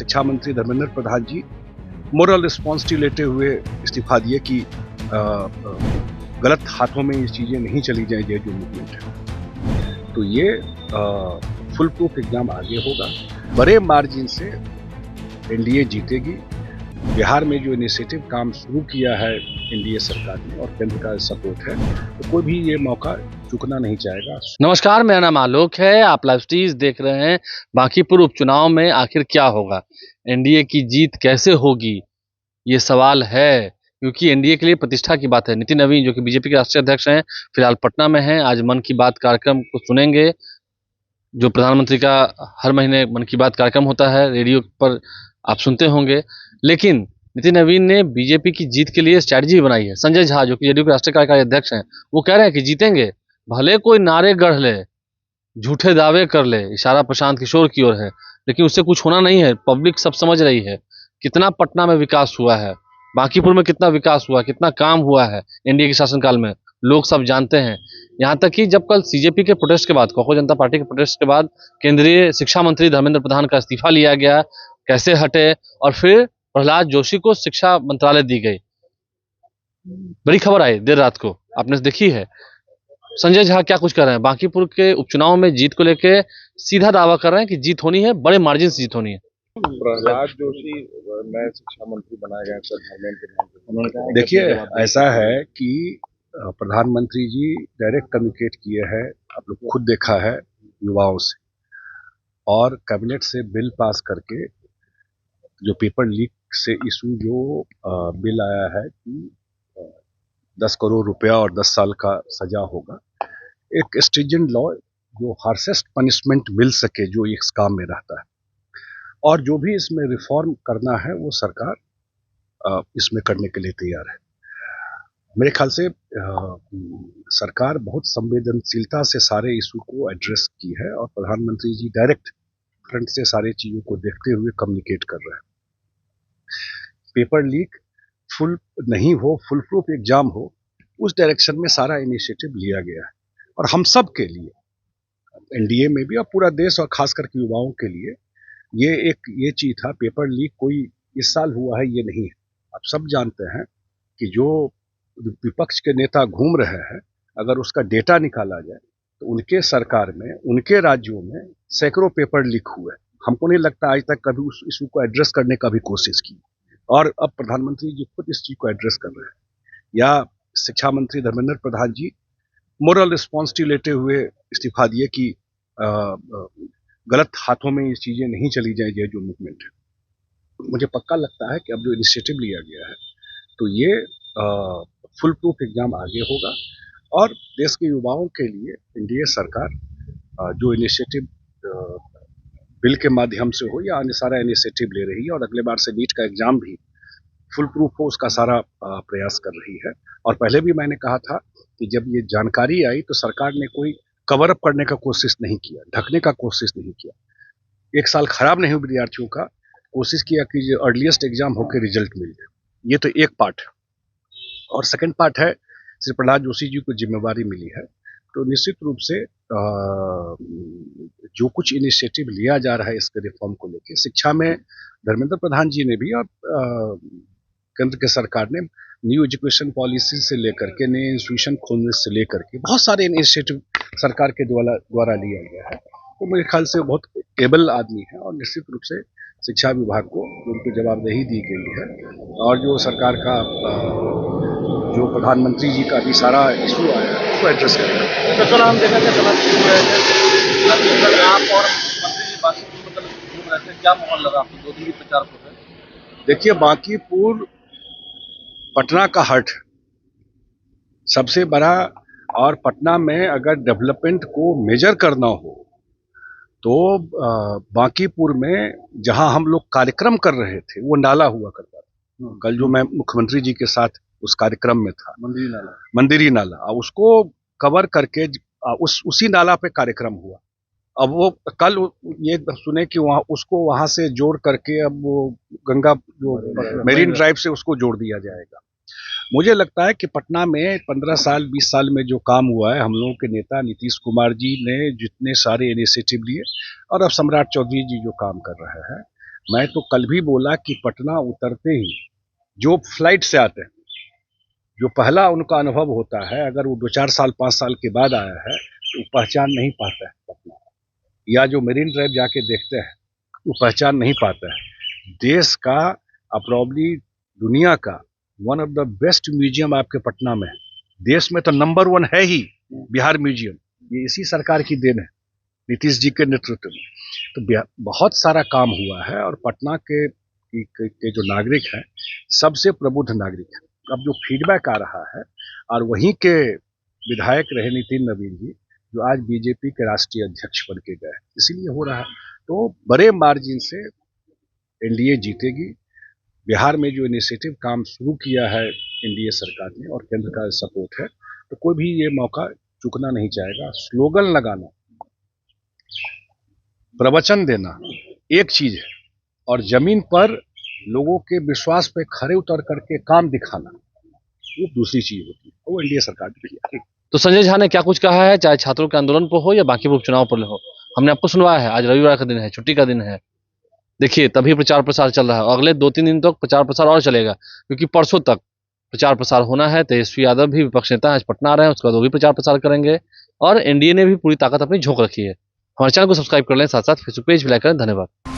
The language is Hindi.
शिक्षा मंत्री धर्मेंद्र प्रधान जी मोरल रिस्पॉन्सिबिलिटी लेते हुए इस्तीफा दिए कि गलत हाथों में ये चीज़ें नहीं चली जाए जो मूवमेंट है। तो ये फुल प्रूफ एग्जाम आगे होगा, बड़े मार्जिन से एनडीए जीतेगी। बिहार में जो इनिशिएटिव काम शुरू किया है एनडीए सरकार ने और केंद्र का सपोर्ट है, तो कोई भी ये मौका चूकना नहीं चाहेगा। नमस्कार, मेरा नाम आलोक है। आप लाइव स्टीज देख रहे हैं। बांकीपुर उपचुनाव में आखिर क्या होगा, एनडीए की जीत कैसे होगी, ये सवाल है, क्योंकि एनडीए के लिए प्रतिष्ठा की बात है। नितिन नवीन जो कि बीजेपी के राष्ट्रीय अध्यक्ष हैं, फिलहाल पटना में हैं। आज मन की बात कार्यक्रम को सुनेंगे, जो प्रधानमंत्री का हर महीने मन की बात कार्यक्रम होता है, रेडियो पर आप सुनते होंगे। लेकिन नितिन नवीन ने बीजेपी की जीत के लिए स्ट्रैटेजी बनाई है। संजय झा जो कि जेडीयू के राष्ट्रीय कार्यकारी अध्यक्ष हैं, वो कह रहे हैं कि जीतेंगे, भले कोई नारे गढ़ ले, झूठे दावे कर ले। इशारा प्रशांत किशोर की ओर है, लेकिन उससे कुछ होना नहीं है। पब्लिक सब समझ रही है कितना पटना में विकास हुआ है, बांकीपुर में कितना विकास हुआ, कितना काम हुआ है एनडीए के शासनकाल में, लोग सब जानते हैं। यहाँ तक कि जब कल सीजेपी के प्रोटेस्ट के बाद, कोको जनता पार्टी के प्रोटेस्ट के बाद केंद्रीय शिक्षा मंत्री धर्मेंद्र प्रधान का इस्तीफा लिया गया, कैसे हटे, और फिर प्रहलाद जोशी को शिक्षा मंत्रालय दी गई। बड़ी खबर आई देर रात को, आपने देखी है। संजय झा क्या कुछ कर रहे हैं, बांकीपुर के उपचुनाव में जीत को लेके सीधा दावा कर रहे हैं कि जीत होनी है, बड़े मार्जिन से जीत होनी है। प्रहलाद जोशी नए शिक्षा मंत्री बनाए गए सर। देखिए, ऐसा है कि प्रधानमंत्री जी डायरेक्ट कम्युनिकेट किए हैं, आप लोग खुद देखा है, युवाओं से, और कैबिनेट से बिल पास करके जो पेपर लीक से इशू जो बिल आया है कि 10 करोड़ रुपया और 10 साल का सजा होगा, एक स्ट्रिजेंट लॉ जो हार्शेस्ट पनिशमेंट मिल सके जो इस काम में रहता है, और जो भी इसमें रिफॉर्म करना है वो सरकार इसमें करने के लिए तैयार है। मेरे ख्याल से सरकार बहुत संवेदनशीलता से सारे इशू को एड्रेस की है, और प्रधानमंत्री जी डायरेक्ट फ्रंट से सारे चीज़ों को देखते हुए कम्युनिकेट कर रहे हैं। पेपर लीक फुल नहीं हो, फुल प्रूफ एग्जाम हो, उस डायरेक्शन में सारा इनिशिएटिव लिया गया है। और हम सब के लिए, एनडीए में भी और पूरा देश और खास करके युवाओं के लिए, ये चीज था, पेपर लीक कोई इस साल हुआ है ये नहीं है। आप सब जानते हैं कि जो विपक्ष के नेता घूम रहे हैं, अगर उसका डेटा निकाला जाए तो उनके सरकार में, उनके राज्यों में सैकड़ों पेपर लीक हुए। हमको नहीं लगता आज तक कभी उस इशू को एड्रेस करने का भी कोशिश की, और अब प्रधानमंत्री जी खुद इस चीज को एड्रेस कर रहे हैं। या शिक्षा मंत्री धर्मेंद्र प्रधान जी मोरल रिस्पॉन्सिबिलिटी लेते हुए इस्तीफा दिए कि गलत हाथों में ये चीजें नहीं चली जाए जो मूवमेंट है। मुझे पक्का लगता है कि अब जो इनिशिएटिव लिया गया है, तो ये फुल प्रूफ एग्जाम आगे होगा, और देश के युवाओं के लिए एनडीए सरकार जो इनिशिएटिव बिल के माध्यम से हो या अन्य सारा इनिशिएटिव ले रही है, और अगले बार से नीट का एग्जाम भी फुल प्रूफ हो, उसका सारा प्रयास कर रही है। और पहले भी मैंने कहा था कि जब ये जानकारी आई तो सरकार ने कोई कवर अप करने का कोशिश नहीं किया, ढकने का कोशिश नहीं किया। एक साल खराब नहीं हुआ विद्यार्थियों का, कोशिश किया कि जो अर्लीस्ट एग्जाम होकर रिजल्ट मिल जाए। ये तो एक पार्ट है, और सेकंड पार्ट है, श्री प्रहलाद जोशी जी को जिम्मेवारी मिली है, तो निश्चित रूप से जो कुछ इनिशिएटिव लिया जा रहा है इसके रिफॉर्म को लेकर, शिक्षा में धर्मेंद्र प्रधान जी ने भी और केंद्र के सरकार ने न्यू एजुकेशन पॉलिसी से लेकर के, नए इंस्टीट्यूशन खोलने से लेकर के बहुत सारे इनिशिएटिव सरकार के द्वारा लिया गया है। तो मेरे ख्याल से बहुत एबल आदमी है, और निश्चित रूप से शिक्षा विभाग को उनको जवाबदेही दी गई है, और जो सरकार का जो प्रधानमंत्री जी का भी सारा इशू आया है उसको एड्रेस करेगा। तो हम देखा आप और मंत्री जी बांकीपुर घूम रहे थे, क्या माहौल लगा आपको 2 दिन की प्रचार हो रहे? देखिए, बांकीपुर पटना का हट सबसे बड़ा, और पटना में अगर डेवलपमेंट को मेजर करना हो तो बांकीपुर में जहां हम लोग कार्यक्रम कर रहे थे वो नाला हुआ करता था। कल जो मैं मुख्यमंत्री जी के साथ उस कार्यक्रम में था, मंदिरी नाला, उसको कवर करके उसी नाला पे कार्यक्रम हुआ। अब वो कल ये सुने कि वहां से जोड़ करके अब वो गंगा जो मेरीन ड्राइव से उसको जोड़ दिया जाएगा। मुझे लगता है कि पटना में 15 साल 20 साल में जो काम हुआ है, हम लोगों के नेता नीतीश कुमार जी ने जितने सारे इनिशिएटिव लिए, और अब सम्राट चौधरी जी जो काम कर रहे हैं, मैं तो कल भी बोला कि पटना उतरते ही जो फ्लाइट से आते हैं, जो पहला उनका अनुभव होता है, अगर वो 2-4 साल 5 साल के बाद आया है तो वो पहचान नहीं पाता है पटना, या जो मेरीन ड्राइव जाके देखते हैं वो पहचान नहीं पाता है। देश का प्रॉब्ली दुनिया का one of the best museum आपके पटना में है। देश में तो नंबर 1 है ही बिहार म्यूजियम, ये इसी सरकार की देन है, नीतीश जी के नेतृत्व में। तो बहुत सारा काम हुआ है और पटना के जो नागरिक हैं सबसे प्रबुद्ध नागरिक हैं। अब जो फीडबैक आ रहा है, और वहीं के विधायक रहे नितिन नवीन जी, जो आज बीजेपी के राष्ट्रीय अध्यक्ष बन के गए, इसीलिए हो रहा है। तो बड़े मार्जिन से एनडीए जीतेगी। बिहार में जो इनिशिएटिव काम शुरू किया है एनडीए सरकार ने और केंद्र का सपोर्ट है, तो कोई भी ये मौका चूकना नहीं चाहेगा। स्लोगन लगाना, प्रवचन देना एक चीज है, और जमीन पर लोगों के विश्वास पे खरे उतर करके काम दिखाना वो दूसरी चीज होती है। वो एनडीए सरकार ने किया। तो संजय झा ने क्या कुछ कहा है, चाहे छात्रों के आंदोलन पर हो या बाकी उपचुनाव पर हो, हमने आपको सुनवाया है। आज रविवार का दिन है, छुट्टी का दिन है, देखिए तभी प्रचार प्रसार चल रहा है और अगले 2-3 दिन तक प्रचार प्रसार और चलेगा, क्योंकि परसों तक प्रचार प्रसार होना है। तेजस्वी यादव भी विपक्ष नेता आज पटना आ रहे हैं, उसके बाद वो भी प्रचार प्रसार करेंगे और एनडीए ने भी पूरी ताकत अपनी झोंक रखी है। हमारे चैनल को सब्सक्राइब कर लें, साथ साथ फेसबुक पेज भी लाइक करें। धन्यवाद।